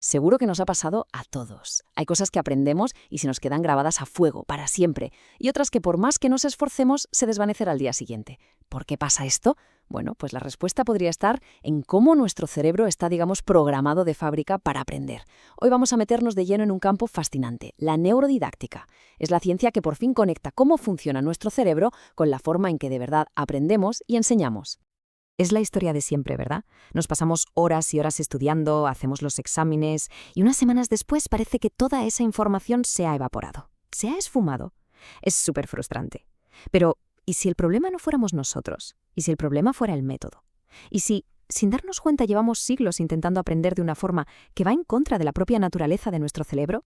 Seguro que nos ha pasado a todos. Hay cosas que aprendemos y se nos quedan grabadas a fuego para siempre, y otras que por más que nos esforcemos se desvanecen al día siguiente. ¿Por qué pasa esto? Bueno, pues la respuesta podría estar en cómo nuestro cerebro está, digamos, programado de fábrica para aprender. Hoy vamos a meternos de lleno en un campo fascinante, la neurodidáctica. Es la ciencia que por fin conecta cómo funciona nuestro cerebro con la forma en que de verdad aprendemos y enseñamos. Es la historia de siempre, ¿verdad? Nos pasamos horas y horas estudiando, hacemos los exámenes y unas semanas después parece que toda esa información se ha evaporado, se ha esfumado. Es súper frustrante. Pero, ¿y si el problema no fuéramos nosotros? ¿Y si el problema fuera el método? ¿Y si, sin darnos cuenta, llevamos siglos intentando aprender de una forma que va en contra de la propia naturaleza de nuestro cerebro?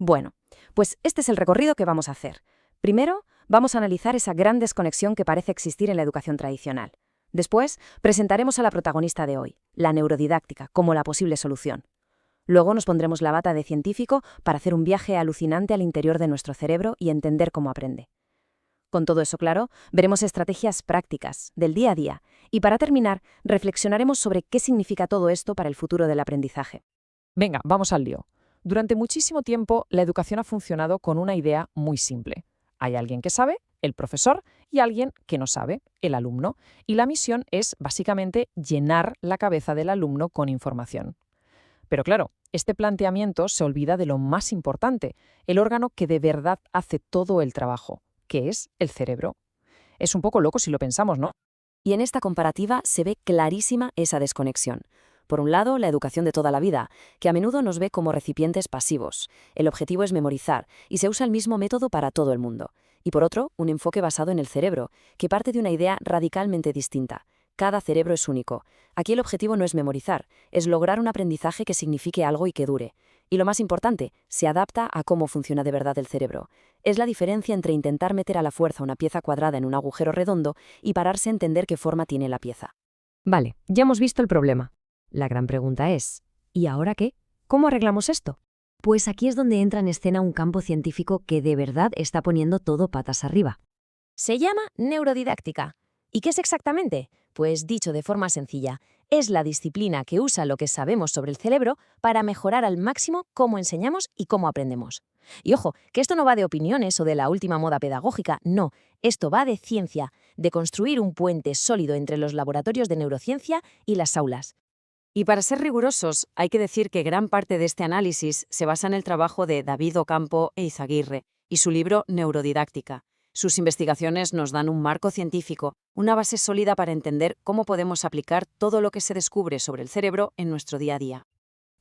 Bueno, pues este es el recorrido que vamos a hacer. Primero, vamos a analizar esa gran desconexión que parece existir en la educación tradicional. Después, presentaremos a la protagonista de hoy, la neurodidáctica, como la posible solución. Luego nos pondremos la bata de científico para hacer un viaje alucinante al interior de nuestro cerebro y entender cómo aprende. Con todo eso claro, veremos estrategias prácticas, del día a día, y para terminar, reflexionaremos sobre qué significa todo esto para el futuro del aprendizaje. Venga, vamos al lío. Durante muchísimo tiempo, la educación ha funcionado con una idea muy simple. Hay alguien que sabe, el profesor, y alguien que no sabe, el alumno, y la misión es, básicamente, llenar la cabeza del alumno con información. Pero claro, este planteamiento se olvida de lo más importante, el órgano que de verdad hace todo el trabajo, que es el cerebro. Es un poco loco si lo pensamos, ¿no? Y en esta comparativa se ve clarísima esa desconexión. Por un lado, la educación de toda la vida, que a menudo nos ve como recipientes pasivos. El objetivo es memorizar, y se usa el mismo método para todo el mundo. Y por otro, un enfoque basado en el cerebro, que parte de una idea radicalmente distinta. Cada cerebro es único. Aquí el objetivo no es memorizar, es lograr un aprendizaje que signifique algo y que dure. Y lo más importante, se adapta a cómo funciona de verdad el cerebro. Es la diferencia entre intentar meter a la fuerza una pieza cuadrada en un agujero redondo y pararse a entender qué forma tiene la pieza. Vale, ya hemos visto el problema. La gran pregunta es, ¿y ahora qué? ¿Cómo arreglamos esto? Pues aquí es donde entra en escena un campo científico que de verdad está poniendo todo patas arriba. Se llama neurodidáctica. ¿Y qué es exactamente? Pues dicho de forma sencilla, es la disciplina que usa lo que sabemos sobre el cerebro para mejorar al máximo cómo enseñamos y cómo aprendemos. Y ojo, que esto no va de opiniones o de la última moda pedagógica, no, esto va de ciencia, de construir un puente sólido entre los laboratorios de neurociencia y las aulas. Y para ser rigurosos, hay que decir que gran parte de este análisis se basa en el trabajo de David Ocampo e Izaguirre y su libro Neurodidáctica. Sus investigaciones nos dan un marco científico, una base sólida para entender cómo podemos aplicar todo lo que se descubre sobre el cerebro en nuestro día a día.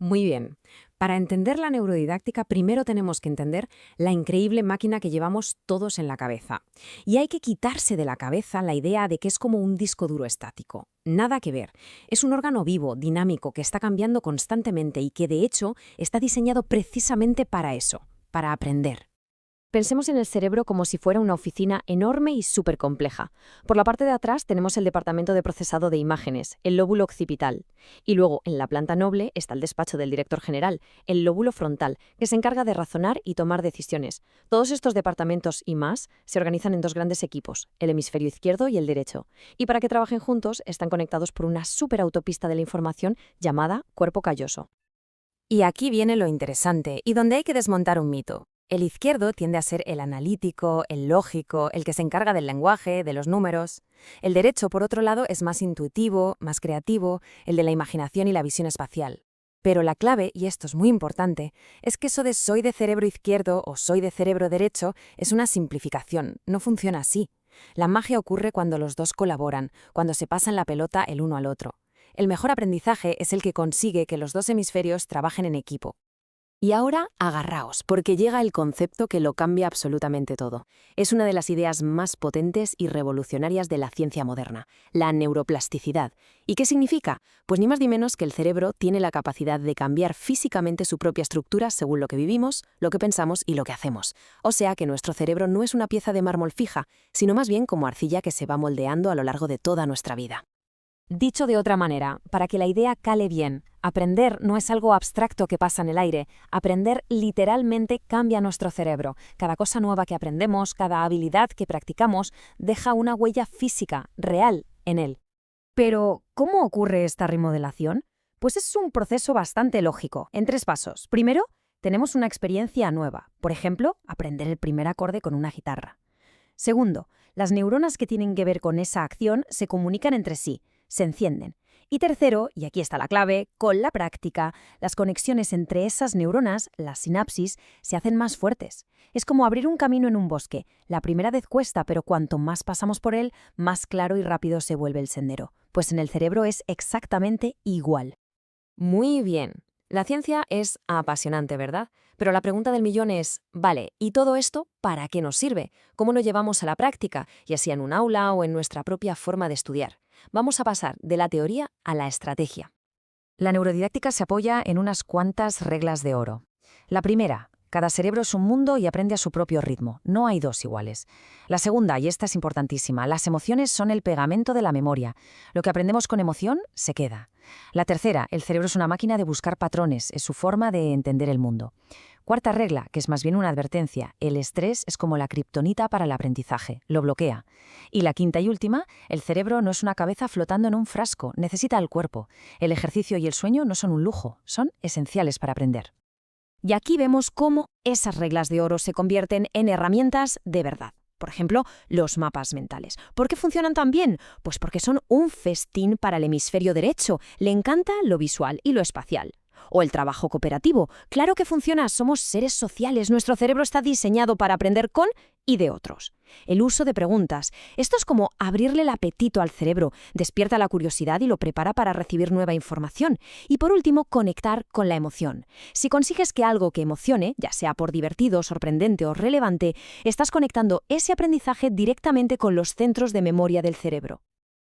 Muy bien. Para entender la neurodidáctica, primero tenemos que entender la increíble máquina que llevamos todos en la cabeza. Y hay que quitarse de la cabeza la idea de que es como un disco duro estático. Nada que ver. Es un órgano vivo, dinámico, que está cambiando constantemente y que, de hecho, está diseñado precisamente para eso, para aprender. Pensemos en el cerebro como si fuera una oficina enorme y súper compleja. Por la parte de atrás tenemos el departamento de procesado de imágenes, el lóbulo occipital. Y luego, en la planta noble, está el despacho del director general, el lóbulo frontal, que se encarga de razonar y tomar decisiones. Todos estos departamentos y más se organizan en dos grandes equipos, el hemisferio izquierdo y el derecho. Y para que trabajen juntos, están conectados por una superautopista de la información llamada cuerpo calloso. Y aquí viene lo interesante y donde hay que desmontar un mito. El izquierdo tiende a ser el analítico, el lógico, el que se encarga del lenguaje, de los números. El derecho, por otro lado, es más intuitivo, más creativo, el de la imaginación y la visión espacial. Pero la clave, y esto es muy importante, es que eso de soy de cerebro izquierdo o soy de cerebro derecho es una simplificación, no funciona así. La magia ocurre cuando los dos colaboran, cuando se pasan la pelota el uno al otro. El mejor aprendizaje es el que consigue que los dos hemisferios trabajen en equipo. Y ahora, agarraos, porque llega el concepto que lo cambia absolutamente todo. Es una de las ideas más potentes y revolucionarias de la ciencia moderna, la neuroplasticidad. ¿Y qué significa? Pues ni más ni menos que el cerebro tiene la capacidad de cambiar físicamente su propia estructura según lo que vivimos, lo que pensamos y lo que hacemos. O sea que nuestro cerebro no es una pieza de mármol fija, sino más bien como arcilla que se va moldeando a lo largo de toda nuestra vida. Dicho de otra manera, para que la idea cale bien, aprender no es algo abstracto que pasa en el aire. Aprender literalmente cambia nuestro cerebro. Cada cosa nueva que aprendemos, cada habilidad que practicamos, deja una huella física, real, en él. Pero, ¿cómo ocurre esta remodelación? Pues es un proceso bastante lógico, en 3 pasos. Primero, tenemos una experiencia nueva, por ejemplo, aprender el primer acorde con una guitarra. Segundo, las neuronas que tienen que ver con esa acción se comunican entre sí, se encienden. Y tercero, y aquí está la clave, con la práctica, las conexiones entre esas neuronas, las sinapsis, se hacen más fuertes. Es como abrir un camino en un bosque. La primera vez cuesta, pero cuanto más pasamos por él, más claro y rápido se vuelve el sendero. Pues en el cerebro es exactamente igual. Muy bien. La ciencia es apasionante, ¿verdad? Pero la pregunta del millón es, vale, ¿y todo esto para qué nos sirve? ¿Cómo lo llevamos a la práctica, ya sea en un aula o en nuestra propia forma de estudiar? Vamos a pasar de la teoría a la estrategia. La neurodidáctica se apoya en unas cuantas reglas de oro. La primera, cada cerebro es un mundo y aprende a su propio ritmo. No hay dos iguales. La segunda, y esta es importantísima, las emociones son el pegamento de la memoria. Lo que aprendemos con emoción se queda. La tercera, el cerebro es una máquina de buscar patrones, es su forma de entender el mundo. Cuarta regla, que es más bien una advertencia, el estrés es como la kriptonita para el aprendizaje, lo bloquea. Y la quinta y última, el cerebro no es una cabeza flotando en un frasco, necesita el cuerpo. El ejercicio y el sueño no son un lujo, son esenciales para aprender. Y aquí vemos cómo esas reglas de oro se convierten en herramientas de verdad. Por ejemplo, los mapas mentales. ¿Por qué funcionan tan bien? Pues porque son un festín para el hemisferio derecho. Le encanta lo visual y lo espacial. O el trabajo cooperativo. Claro que funciona, somos seres sociales, nuestro cerebro está diseñado para aprender con y de otros. El uso de preguntas. Esto es como abrirle el apetito al cerebro, despierta la curiosidad y lo prepara para recibir nueva información. Y por último, conectar con la emoción. Si consigues que algo que emocione, ya sea por divertido, sorprendente o relevante, estás conectando ese aprendizaje directamente con los centros de memoria del cerebro.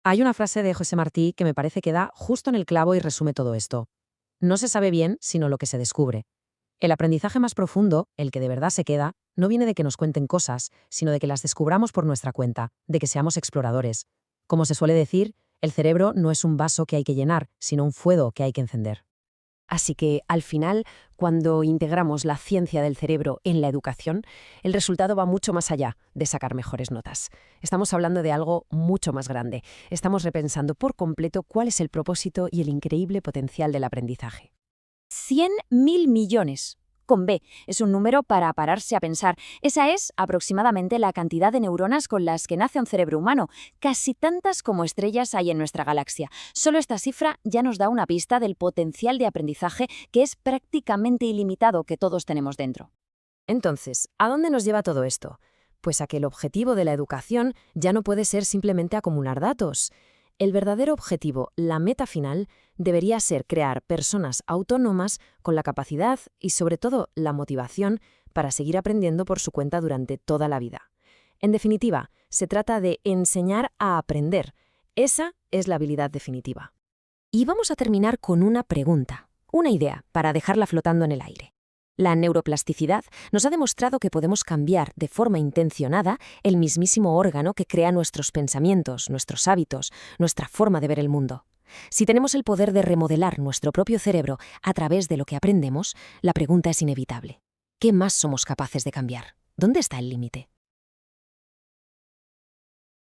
Hay una frase de José Martí que me parece que da justo en el clavo y resume todo esto. No se sabe bien, sino lo que se descubre. El aprendizaje más profundo, el que de verdad se queda, no viene de que nos cuenten cosas, sino de que las descubramos por nuestra cuenta, de que seamos exploradores. Como se suele decir, el cerebro no es un vaso que hay que llenar, sino un fuego que hay que encender. Así que, al final, cuando integramos la ciencia del cerebro en la educación, el resultado va mucho más allá de sacar mejores notas. Estamos hablando de algo mucho más grande. Estamos repensando por completo cuál es el propósito y el increíble potencial del aprendizaje. 100.000 millones. Con B, es un número para pararse a pensar. Esa es aproximadamente la cantidad de neuronas con las que nace un cerebro humano, casi tantas como estrellas hay en nuestra galaxia. Solo esta cifra ya nos da una pista del potencial de aprendizaje que es prácticamente ilimitado que todos tenemos dentro. Entonces, ¿a dónde nos lleva todo esto? Pues a que el objetivo de la educación ya no puede ser simplemente acumular datos. El verdadero objetivo, la meta final, debería ser crear personas autónomas con la capacidad y, sobre todo, la motivación para seguir aprendiendo por su cuenta durante toda la vida. En definitiva, se trata de enseñar a aprender. Esa es la habilidad definitiva. Y vamos a terminar con una pregunta, una idea, para dejarla flotando en el aire. La neuroplasticidad nos ha demostrado que podemos cambiar de forma intencionada el mismísimo órgano que crea nuestros pensamientos, nuestros hábitos, nuestra forma de ver el mundo. Si tenemos el poder de remodelar nuestro propio cerebro a través de lo que aprendemos, la pregunta es inevitable. ¿Qué más somos capaces de cambiar? ¿Dónde está el límite?